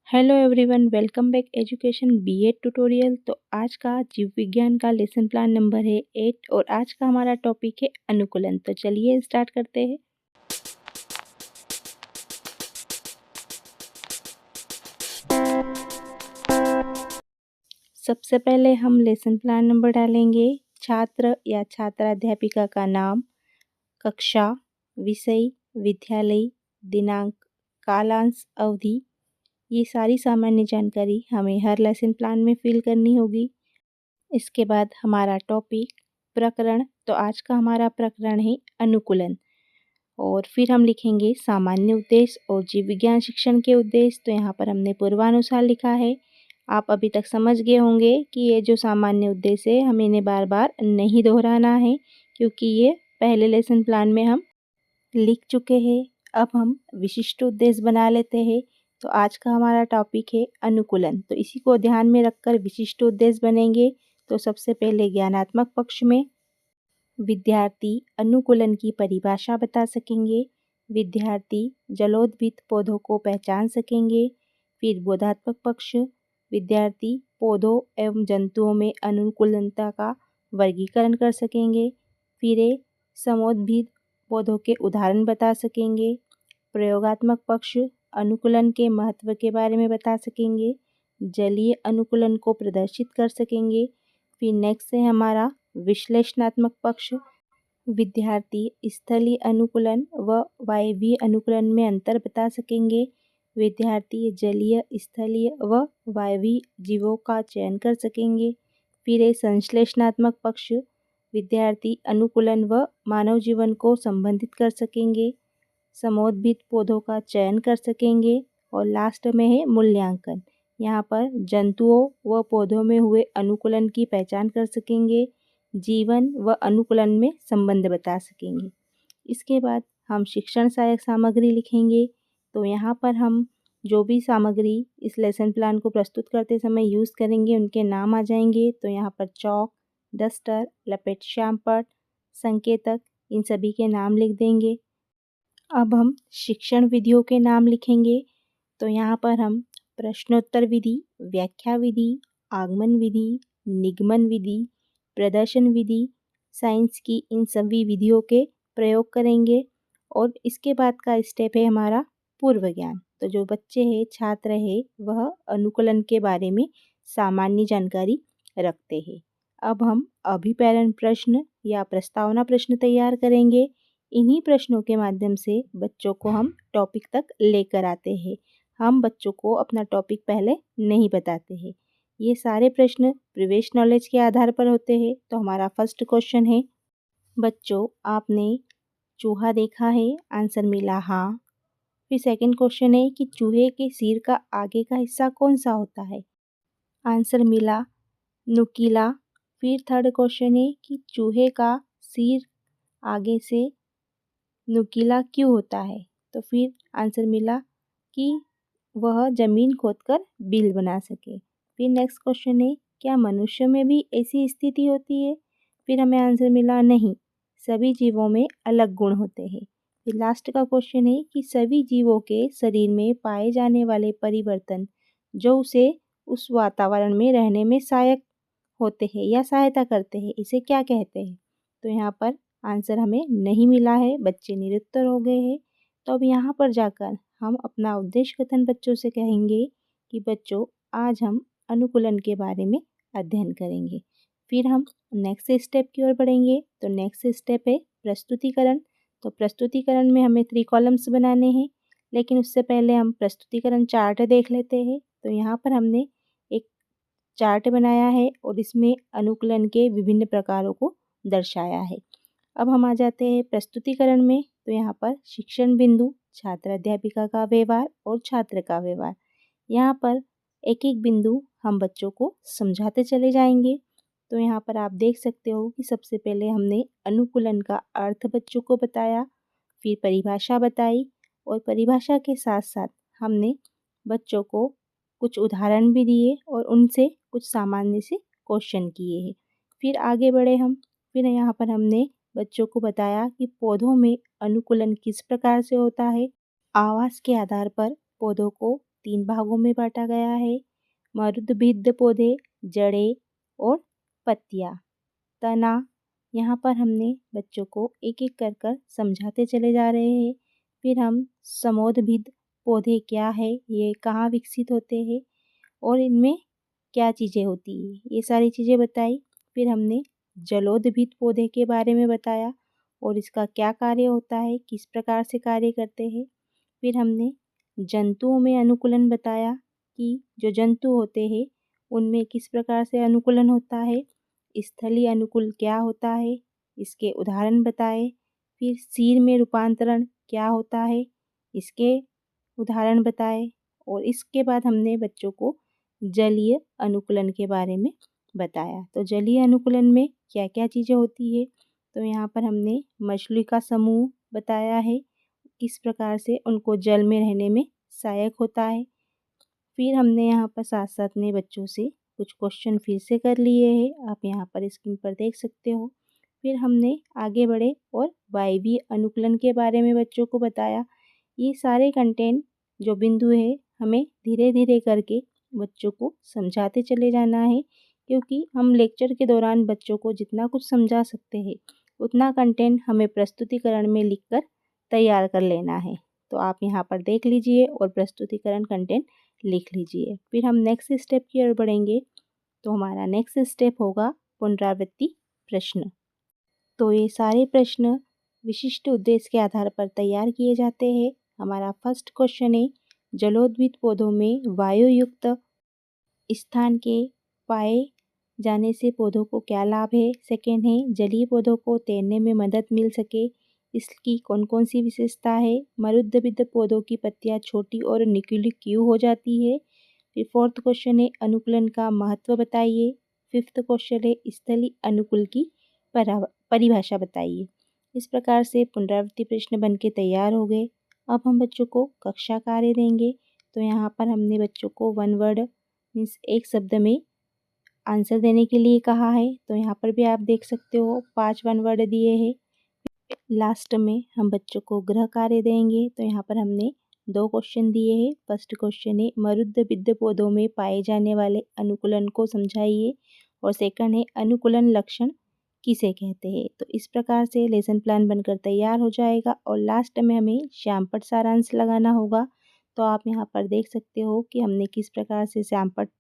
Hello everyone, welcome back education BEd tutorial. तो आज का जीव विज्ञान का लेसन प्लान नंबर है 8 और आज का हमारा टॉपिक है अनुकूलन। तो चलिए स्टार्ट करते हैं। सबसे पहले हम लेसन प्लान नंबर डालेंगे। छात्र या छात्राध्यापिका का नाम, कक्षा, विषय, विद्यालय, दिनांक, कालांश, अवधि, ये सारी सामान्य जानकारी हमें हर लेसन प्लान में फिल करनी होगी। इसके बाद हमारा टॉपिक प्रकरण, तो आज का हमारा प्रकरण है अनुकूलन। और फिर हम लिखेंगे सामान्य उद्देश्य और जीव विज्ञान शिक्षण के उद्देश्य। तो यहाँ पर हमने पूर्वानुसार लिखा है। आप अभी तक समझ गए होंगे कि ये जो सामान्य उद्देश्य है हमें इन्हें बार बार नहीं दोहराना है, क्योंकि ये पहले लेसन प्लान में हम लिख चुके हैं। अब हम विशिष्ट उद्देश्य बना लेते हैं। तो आज का हमारा टॉपिक है अनुकूलन, तो इसी को ध्यान में रखकर विशिष्ट उद्देश्य बनेंगे। तो सबसे पहले ज्ञानात्मक पक्ष में विद्यार्थी अनुकूलन की परिभाषा बता सकेंगे। विद्यार्थी जलोद्भिद पौधों को पहचान सकेंगे। फिर बोधात्मक पक्ष, विद्यार्थी पौधों एवं जंतुओं में अनुकूलनता का वर्गीकरण कर सकेंगे। फिर समोद्भिद पौधों के उदाहरण बता सकेंगे। प्रयोगात्मक पक्ष, अनुकूलन के महत्व के बारे में बता सकेंगे। जलीय अनुकूलन को प्रदर्शित कर सकेंगे। फिर नेक्स्ट है हमारा विश्लेषणात्मक पक्ष। विद्यार्थी स्थलीय अनुकूलन व वायवीय अनुकूलन में अंतर बता सकेंगे। विद्यार्थी जलीय, स्थलीय व वायवीय जीवों का चयन कर सकेंगे। फिर संश्लेषणात्मक पक्ष, विद्यार्थी अनुकूलन व मानव जीवन को संबंधित कर सकेंगे। समोद्भिद पौधों का चयन कर सकेंगे। और लास्ट में है मूल्यांकन। यहाँ पर जंतुओं व पौधों में हुए अनुकूलन की पहचान कर सकेंगे। जीवन व अनुकूलन में संबंध बता सकेंगे। इसके बाद हम शिक्षण सहायक सामग्री लिखेंगे। तो यहाँ पर हम जो भी सामग्री इस लेसन प्लान को प्रस्तुत करते समय यूज़ करेंगे उनके नाम आ जाएंगे। तो यहाँ पर चौक, डस्टर, लपेट श्यामपट्ट, संकेतक, इन सभी के नाम लिख देंगे। अब हम शिक्षण विधियों के नाम लिखेंगे। तो यहाँ पर हम प्रश्नोत्तर विधि, व्याख्या विधि, आगमन विधि, निगमन विधि, प्रदर्शन विधि, साइंस की इन सभी विधियों के प्रयोग करेंगे। और इसके बाद का स्टेप है हमारा पूर्व ज्ञान। तो जो बच्चे हैं, छात्र है, वह अनुकूलन के बारे में सामान्य जानकारी रखते हैं। अब हम अभिप्रेरण प्रश्न या प्रस्तावना प्रश्न तैयार करेंगे। इन्हीं प्रश्नों के माध्यम से बच्चों को हम टॉपिक तक लेकर आते हैं। हम बच्चों को अपना टॉपिक पहले नहीं बताते हैं। ये सारे प्रश्न प्रीवियस नॉलेज के आधार पर होते हैं। तो हमारा फर्स्ट क्वेश्चन है, बच्चों आपने चूहा देखा है? आंसर मिला हाँ। फिर सेकंड क्वेश्चन है कि चूहे के सिर का आगे का हिस्सा कौन सा होता है? आंसर मिला नुकीला। फिर थर्ड क्वेश्चन है कि चूहे का सिर आगे से नुकीला क्यों होता है? तो फिर आंसर मिला कि वह जमीन खोदकर बिल बना सके। फिर नेक्स्ट क्वेश्चन है, क्या मनुष्य में भी ऐसी स्थिति होती है? फिर हमें आंसर मिला नहीं, सभी जीवों में अलग गुण होते हैं। फिर लास्ट का क्वेश्चन है कि सभी जीवों के शरीर में पाए जाने वाले परिवर्तन जो उसे उस वातावरण में रहने में सहायक होते हैं या सहायता करते हैं, इसे क्या कहते हैं? तो यहाँ पर आंसर हमें नहीं मिला है, बच्चे निरुत्तर हो गए हैं। तो अब यहाँ पर जाकर हम अपना उद्देश्य कथन बच्चों से कहेंगे कि बच्चों आज हम अनुकूलन के बारे में अध्ययन करेंगे। फिर हम नेक्स्ट स्टेप की ओर बढ़ेंगे। तो नेक्स्ट स्टेप है प्रस्तुतिकरण। तो प्रस्तुतिकरण में हमें 3 कॉलम्स बनाने हैं, लेकिन उससे पहले हम प्रस्तुतिकरण चार्ट देख लेते हैं। तो यहाँ पर हमने एक चार्ट बनाया है और इसमें अनुकूलन के विभिन्न प्रकारों को दर्शाया है। अब हम आ जाते हैं प्रस्तुतिकरण में। तो यहाँ पर शिक्षण बिंदु, छात्र अध्यापिका का व्यवहार और छात्र का व्यवहार, यहाँ पर एक एक बिंदु हम बच्चों को समझाते चले जाएंगे। तो यहाँ पर आप देख सकते हो कि सबसे पहले हमने अनुकूलन का अर्थ बच्चों को बताया, फिर परिभाषा बताई और परिभाषा के साथ साथ हमने बच्चों को कुछ उदाहरण भी दिए और उनसे कुछ सामान्य से क्वेश्चन किए हैं। फिर आगे बढ़े हम। फिर यहाँ पर हमने बच्चों को बताया कि पौधों में अनुकूलन किस प्रकार से होता है। आवास के आधार पर पौधों को 3 भागों में बांटा गया है। मरुद्भिद पौधे, जड़ें और पत्तियाँ। तना, यहाँ पर हमने बच्चों को एक-एक कर कर समझाते चले जा रहे हैं। फिर हम समोद्भिद पौधे क्या है, ये कहाँ विकसित होते हैं और इनमें क्या चीज़ें होती हैं, ये सारी चीज़ें बताई। फिर हमने जलोदभिद पौधे के बारे में बताया और इसका क्या कार्य होता है, किस प्रकार से कार्य करते हैं। फिर हमने जंतुओं में अनुकूलन बताया कि जो जंतु होते हैं उनमें किस प्रकार से अनुकूलन होता है। स्थलीय अनुकूल क्या होता है, इसके उदाहरण बताए। फिर सीर में रूपांतरण क्या होता है, इसके उदाहरण बताए। और इसके बाद हमने बच्चों को जलीय अनुकूलन के बारे में बताया। तो जलीय अनुकूलन में क्या क्या चीज़ें होती है, तो यहाँ पर हमने मछली का समूह बताया है, किस प्रकार से उनको जल में रहने में सहायक होता है। फिर हमने यहाँ पर साथ साथ में बच्चों से कुछ क्वेश्चन फिर से कर लिए हैं, आप यहाँ पर स्क्रीन पर देख सकते हो। फिर हमने आगे बढ़े और वायवीय अनुकूलन के बारे में बच्चों को बताया। ये सारे कंटेंट जो बिंदु है हमें धीरे धीरे करके बच्चों को समझाते चले जाना है, क्योंकि हम लेक्चर के दौरान बच्चों को जितना कुछ समझा सकते हैं उतना कंटेंट हमें प्रस्तुतिकरण में लिखकर तैयार कर लेना है। तो आप यहाँ पर देख लीजिए और प्रस्तुतिकरण कंटेंट लिख लीजिए। फिर हम नेक्स्ट स्टेप की ओर बढ़ेंगे। तो हमारा नेक्स्ट स्टेप होगा पुनरावृत्ति प्रश्न। तो ये सारे प्रश्न विशिष्ट उद्देश्य के आधार पर तैयार किए जाते हैं। हमारा फर्स्ट क्वेश्चन है, जलोद्भिद पौधों में वायुयुक्त स्थान के पाए जाने से पौधों को क्या लाभ है। सेकेंड है, जलीय पौधों को तैरने में मदद मिल सके, इसकी कौन कौन सी विशेषता है। मरुद्भिद पौधों की पत्तियां छोटी और नुकीली क्यों हो जाती है। फिर फोर्थ क्वेश्चन है, अनुकूलन का महत्व बताइए। फिफ्थ क्वेश्चन है, स्थलीय अनुकूल की परिभाषा बताइए। इस प्रकार से पुनरावृत्ति प्रश्न बन के तैयार हो गए। अब हम बच्चों को कक्षा कार्य देंगे। तो यहाँ पर हमने बच्चों को 1 वर्ड मीन्स एक शब्द में आंसर देने के लिए कहा है। तो यहाँ पर भी आप देख सकते हो 5 1 वर्ड दिए हैं। लास्ट में हम बच्चों को गृह कार्य देंगे। तो यहाँ पर हमने 2 क्वेश्चन दिए हैं। फर्स्ट क्वेश्चन है, मरुद्भिद पौधों में पाए जाने वाले अनुकूलन को समझाइए। और सेकंड है, अनुकूलन लक्षण किसे कहते हैं। तो इस प्रकार से लेसन प्लान बनकर तैयार हो जाएगा और लास्ट में हमें श्यामपट्ट सारांश लगाना होगा। तो आप यहाँ पर देख सकते हो कि हमने किस प्रकार से श्यामपट्ट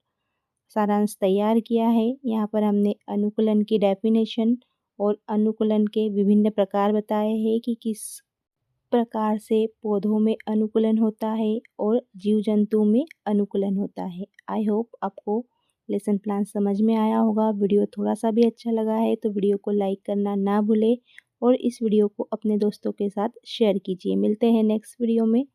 सारांश तैयार किया है। यहाँ पर हमने अनुकूलन की डेफिनेशन और अनुकूलन के विभिन्न प्रकार बताए हैं कि किस प्रकार से पौधों में अनुकूलन होता है और जीव जंतु में अनुकूलन होता है। आई होप आपको लेसन प्लान समझ में आया होगा। वीडियो थोड़ा सा भी अच्छा लगा है तो वीडियो को लाइक करना ना भूले और इस वीडियो को अपने दोस्तों के साथ शेयर कीजिए। मिलते हैं नेक्स्ट वीडियो में।